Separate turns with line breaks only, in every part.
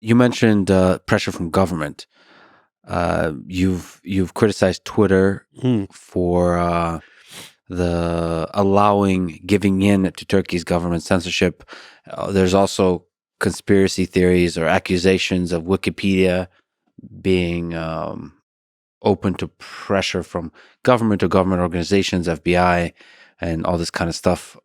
You mentioned pressure from government. You've criticized Twitter
Mm.
for the giving in to Turkey's government censorship. There's also conspiracy theories or accusations of Wikipedia being open to pressure from government or government organizations, FBI, and all this kind of stuff.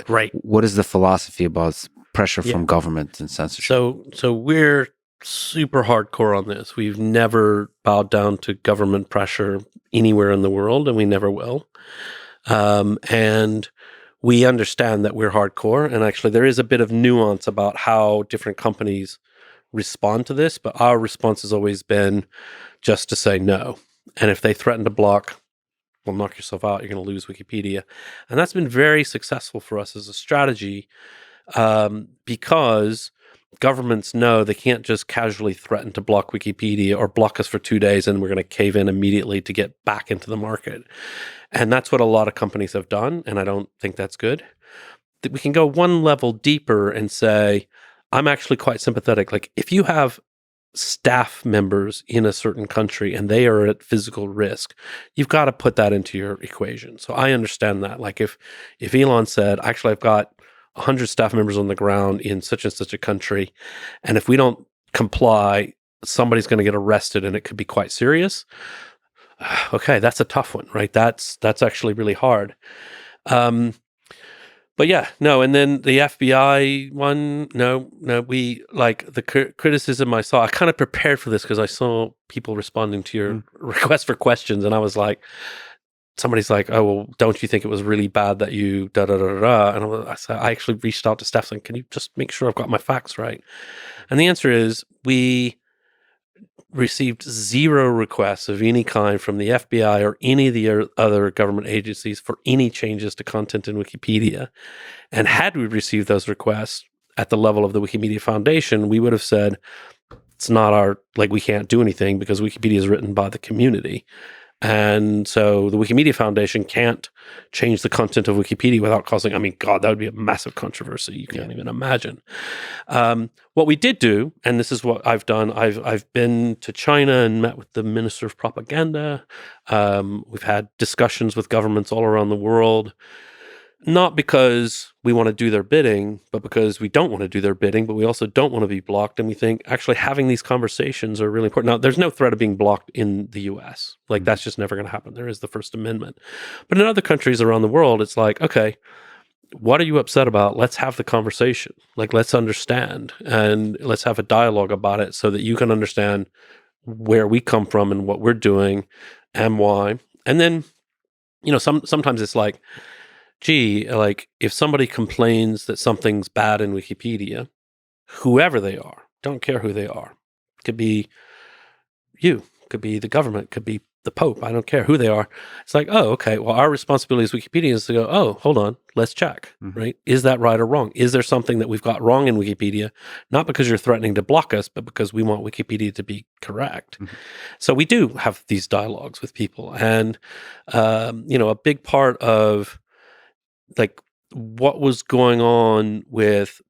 Right.
What is the philosophy about pressure
Yeah.
from government and censorship?
So we're super hardcore on this. We've never bowed down to government pressure anywhere in the world, and we never will. And we understand that we're hardcore, and actually there is a bit of nuance about how different companies respond to this, but our response has always been just to say no. And if they threaten to block, well, knock yourself out, you're going to lose Wikipedia. And that's been very successful for us as a strategy, because governments know they can't just casually threaten to block Wikipedia or block us for 2 days and we're going to cave in immediately to get back into the market. And that's what a lot of companies have done, and I don't think that's good. That we can go one level deeper and say, I'm actually quite sympathetic. Like, if you have staff members in a certain country and they are at physical risk, you've got to put that into your equation. So I understand that. Like, if Elon said, actually, I've got 100 staff members on the ground in such and such a country, and if we don't comply, somebody's going to get arrested and it could be quite serious. Okay, that's a tough one, right? That's actually really hard. But yeah, no. And then the FBI one, no, we like the criticism I saw. I kind of prepared for this because I saw people responding to your request for questions, and I was like, somebody's like, "Oh, well, don't you think it was really bad that you da da da da?" And I actually reached out to Steph saying, "Can you just make sure I've got my facts right?" And the answer is we received 0 requests of any kind from the FBI or any of the other government agencies for any changes to content in Wikipedia. And had we received those requests at the level of the Wikimedia Foundation, we would have said, it's not our, like, we can't do anything because Wikipedia is written by the community. And so the Wikimedia Foundation can't change the content of Wikipedia without causing, I mean, God, that would be a massive controversy. You can't even imagine. What we did do, and this is what I've done, I've been to China and met with the Minister of Propaganda. We've had discussions with governments all around the world, not because we want to do their bidding, but because we don't want to do their bidding, but we also don't want to be blocked. And we think actually having these conversations are really important. Now, there's no threat of being blocked in the US. Like, that's just never going to happen. There is the First Amendment. But in other countries around the world, it's like, okay, what are you upset about? Let's have the conversation. Like, let's understand and let's have a dialogue about it so that you can understand where we come from and what we're doing and why. And then, sometimes it's like, gee, like, if somebody complains that something's bad in Wikipedia, whoever they are, don't care who they are, could be you, could be the government, could be the Pope, I don't care who they are. It's like, oh, okay, well, our responsibility as Wikipedia is to go, oh, hold on, let's check, right? Is that right or wrong? Is there something that we've got wrong in Wikipedia? Not because you're threatening to block us, but because we want Wikipedia to be correct. So we do have these dialogues with people. And, a big part of, like, what was going on with,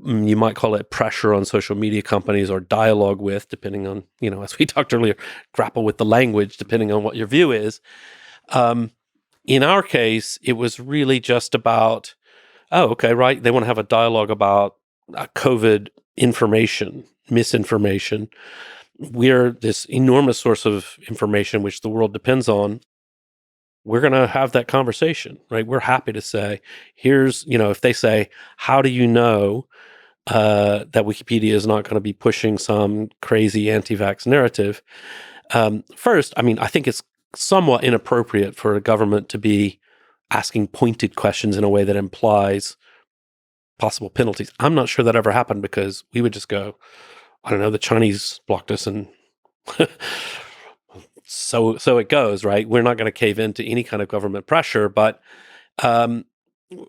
you might call it pressure on social media companies or dialogue with, depending on, as we talked earlier, grapple with the language, depending on what your view is. In our case, it was really just about, oh, okay, right. They want to have a dialogue about COVID information, misinformation. We're this enormous source of information which the world depends on. We're going to have that conversation, right? We're happy to say, here's, if they say, how do you know that Wikipedia is not going to be pushing some crazy anti-vax narrative? First, I mean, I think it's somewhat inappropriate for a government to be asking pointed questions in a way that implies possible penalties. I'm not sure that ever happened because we would just go, I don't know, the Chinese blocked us and so it goes, right? We're not going to cave into any kind of government pressure, but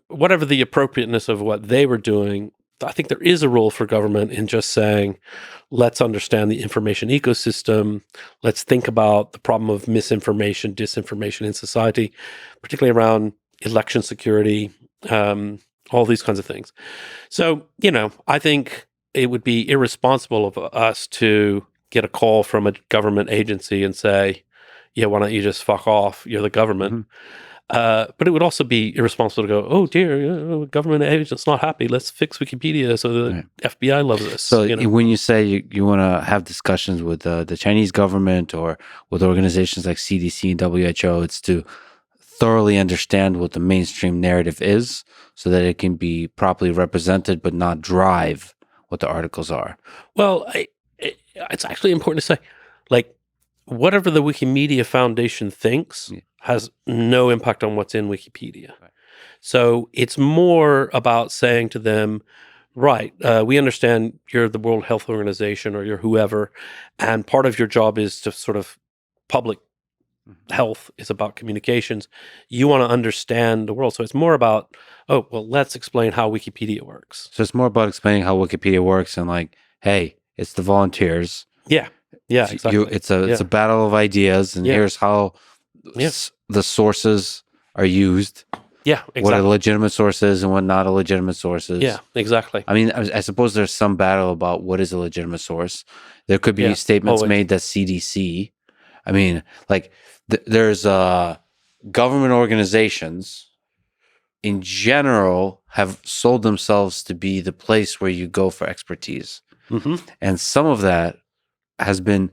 whatever the appropriateness of what they were doing, I think there is a role for government in just saying, let's understand the information ecosystem. Let's think about the problem of misinformation, disinformation in society, particularly around election security, all these kinds of things. So, I think it would be irresponsible of us to get a call from a government agency and say, yeah, why don't you just fuck off? You're the government.
Mhm.
But it would also be irresponsible to go, oh dear, government agent's not happy. Let's fix Wikipedia so the
Right.
FBI loves us.
So when you say you want to have discussions with the Chinese government or with organizations like CDC and WHO, it's to thoroughly understand what the mainstream narrative is so that it can be properly represented but not drive what the articles are.
Well, it's actually important to say, like, whatever the Wikimedia Foundation thinks has no impact on what's in Wikipedia.
Right.
So it's more about saying to them, right, we understand you're the World Health Organization or you're whoever, and part of your job is to sort of public health is about communications. You want to understand the world. So it's more about, oh, well, let's explain how Wikipedia works.
So it's more about explaining how Wikipedia works and like, hey, it's the volunteers.
Yeah. Yeah, exactly.
It's a battle of ideas, and here's how the sources are used.
Yeah, exactly.
What a legitimate source is and what not a legitimate source is.
Yeah, exactly.
I mean, I suppose there's some battle about what is a legitimate source. There could be statements made that CDC. I mean, like there's government organizations in general have sold themselves to be the place where you go for expertise.
Mm-hmm.
And some of that has been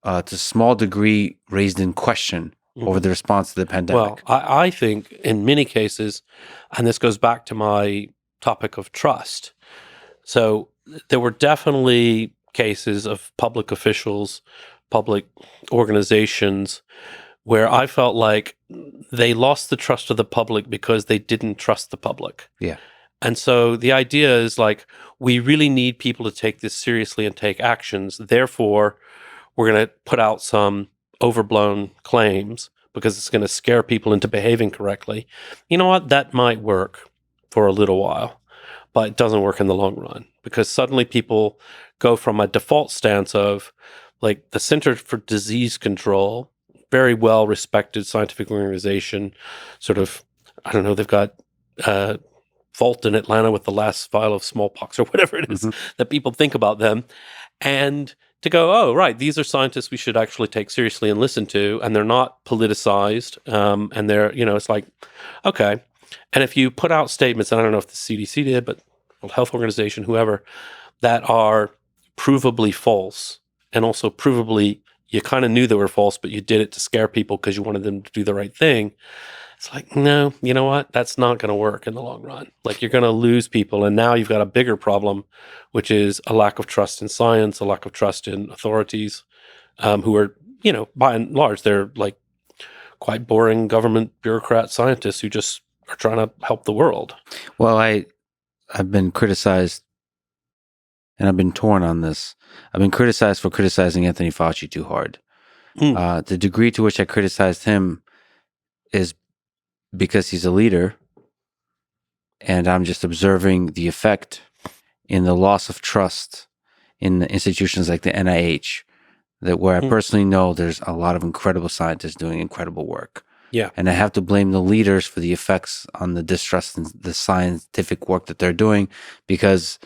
to a small degree raised in question over the response to the pandemic.
Well, I think in many cases, and this goes back to my topic of trust. So there were definitely cases of public officials, public organizations, where I felt like they lost the trust of the public because they didn't trust the public.
Yeah.
And so the idea is like, we really need people to take this seriously and take actions. Therefore, we're going to put out some overblown claims because it's going to scare people into behaving correctly. You know what? That might work for a little while, but it doesn't work in the long run because suddenly people go from a default stance of like the Center for Disease Control, very well respected scientific organization, sort of, I don't know, they've got vault in Atlanta with the last vial of smallpox or whatever it is that people think about them. And to go, oh, right, these are scientists we should actually take seriously and listen to, and they're not politicized, and they're, it's like, okay. And if you put out statements, and I don't know if the CDC did, but World Health Organization, whoever, that are provably false, and also provably you kind of knew they were false, but you did it to scare people because you wanted them to do the right thing. It's like, no, you know what? That's not going to work in the long run. Like you're going to lose people. And now you've got a bigger problem, which is a lack of trust in science, a lack of trust in authorities, who are, by and large, they're like quite boring government bureaucrat scientists who just are trying to help the world.
Well, I've been criticized and I've been torn on this. I've been criticized for criticizing Anthony Fauci too hard. The degree to which I criticized him is because he's a leader, and I'm just observing the effect in the loss of trust in the institutions like the NIH, where I personally know there's a lot of incredible scientists doing incredible work.
Yeah.
And I have to blame the leaders for the effects on the distrust in the scientific work that they're doing because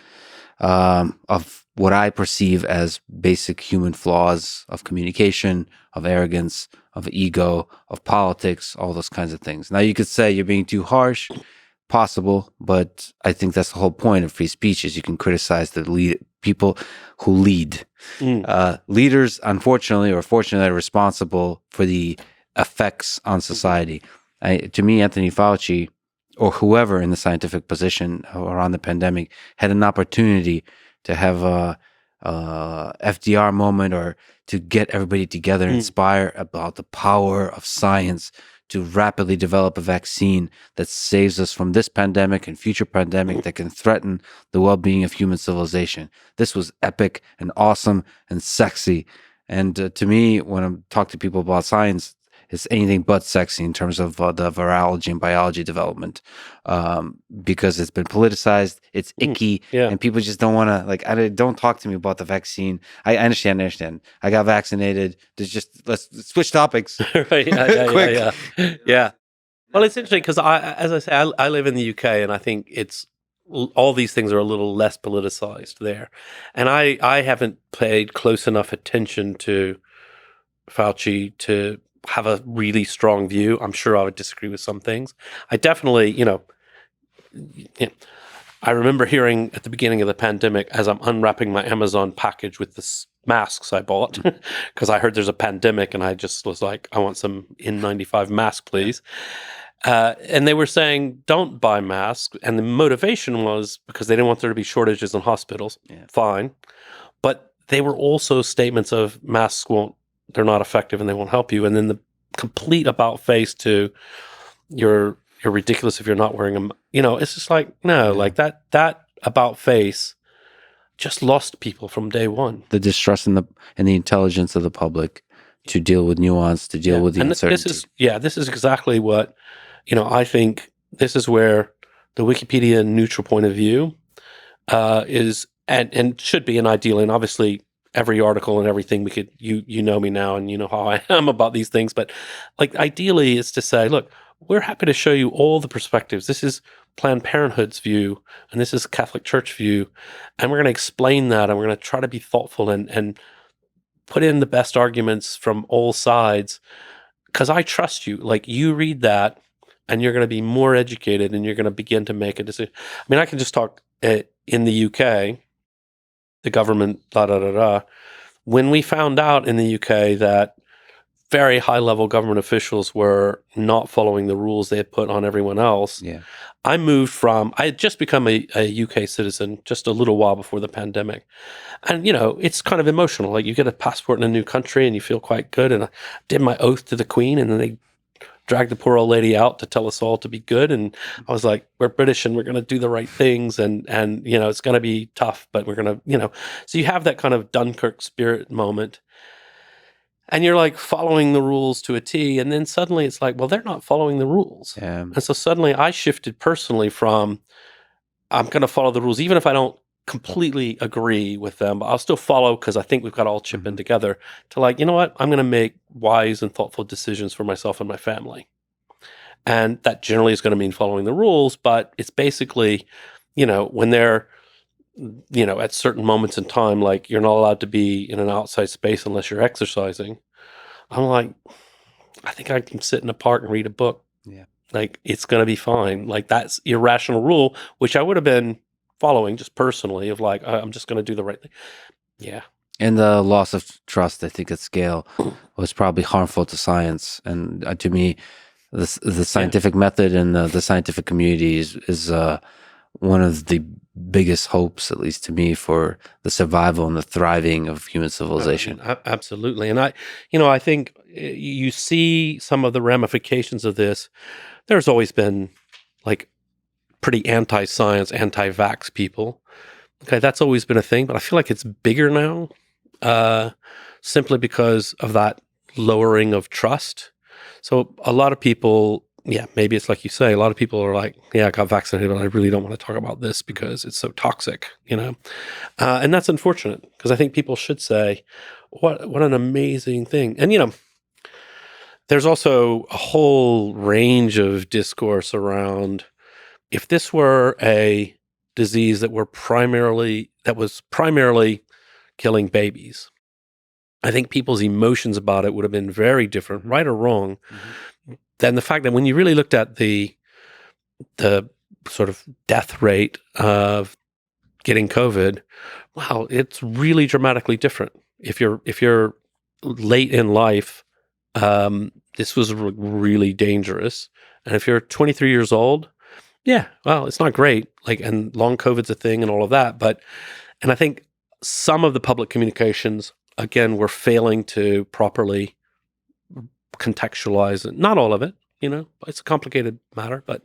of what I perceive as basic human flaws of communication, of arrogance, of ego, of politics, all those kinds of things. Now, you could say you're being too harsh, possible, but I think that's the whole point of free speech is you can criticize the people who lead. Leaders, unfortunately or fortunately, are responsible for the effects on society. To me, Anthony Fauci, or whoever in the scientific position around the pandemic, had an opportunity to have a FDR moment or to get everybody together and inspire about the power of science to rapidly develop a vaccine that saves us from this pandemic and future pandemic that can threaten the well-being of human civilization. This was epic and awesome and sexy. And to me, when I talk to people about science, it's anything but sexy in terms of the virology and biology development, because it's been politicized, it's icky, and people just don't want to, don't talk to me about the vaccine. I understand. I got vaccinated. Let's switch topics.
Right. Yeah. Well, it's interesting because as I say, I live in the UK, and I think it's all these things are a little less politicized there. And I haven't paid close enough attention to Fauci to have a really strong view. I'm sure I would disagree with some things. I definitely, I remember hearing at the beginning of the pandemic, as I'm unwrapping my Amazon package with the masks I bought, because I heard there's a pandemic, and I just was like, I want some N95 mask, please. And they were saying, don't buy masks. And the motivation was because they didn't want there to be shortages in hospitals.
Yeah.
Fine. But they were also statements of masks they're not effective and they won't help you. And then the complete about face to you're ridiculous if you're not wearing them. It's just like, no, like that about face just lost people from day one.
The distrust in the intelligence of the public to deal with nuance, to deal with the uncertainty.
This is exactly what, I think this is where the Wikipedia neutral point of view is and should be, and ideally, and obviously every article and everything we could, you know me now and you know how I am about these things, but like ideally is to say, look, we're happy to show you all the perspectives. This is Planned Parenthood's view, and this is Catholic Church view, and we're going to explain that, and we're going to try to be thoughtful and put in the best arguments from all sides, because I trust you. Like, you read that, and you're going to be more educated, and you're going to begin to make a decision. I mean, I can just talk in the UK, the government, When we found out in the UK that very high-level government officials were not following the rules they had put on everyone else, I had just become a UK citizen just a little while before the pandemic. And, it's kind of emotional. Like, you get a passport in a new country and you feel quite good. And I did my oath to the Queen, and then they dragged the poor old lady out to tell us all to be good. And I was like, we're British and we're going to do the right things. And it's going to be tough, but we're going to, so you have that kind of Dunkirk spirit moment. And you're like following the rules to a T. And then suddenly it's like, well, they're not following the rules.
Yeah.
And so suddenly I shifted personally from, I'm going to follow the rules, even if I don't completely agree with them, but I'll still follow because I think we've got to all chip in together, to like, you know what? I'm going to make wise and thoughtful decisions for myself and my family. And that generally is going to mean following the rules, but it's basically, when they're, at certain moments in time, like you're not allowed to be in an outside space unless you're exercising. I'm like, I think I can sit in a park and read a book.
Yeah.
Like, it's going to be fine. Like, that's irrational rule, which I would have been following just personally, of like, I'm just going to do the right thing. Yeah.
And the loss of trust, I think, at scale was probably harmful to science. And to me, the scientific method and the scientific community is one of the biggest hopes, at least to me, for the survival and the thriving of human civilization.
Absolutely. And I think you see some of the ramifications of this. There's always been like pretty anti-science, anti-vax people. Okay, that's always been a thing, but I feel like it's bigger now, simply because of that lowering of trust. So a lot of people, maybe it's like you say, a lot of people are like, I got vaccinated, but I really don't want to talk about this because it's so toxic, and that's unfortunate, because I think people should say, what an amazing thing. And, there's also a whole range of discourse around, if this were a disease that was primarily killing babies, I think people's emotions about it would have been very different, right or wrong, than the fact that when you really looked at the sort of death rate of getting COVID, wow, it's really dramatically different. If you're late in life, this was really dangerous. And if you're 23 years old, well, it's not great. Like, and long COVID's a thing and all of that. And I think some of the public communications, again, were failing to properly contextualize it. Not all of it, it's a complicated matter, but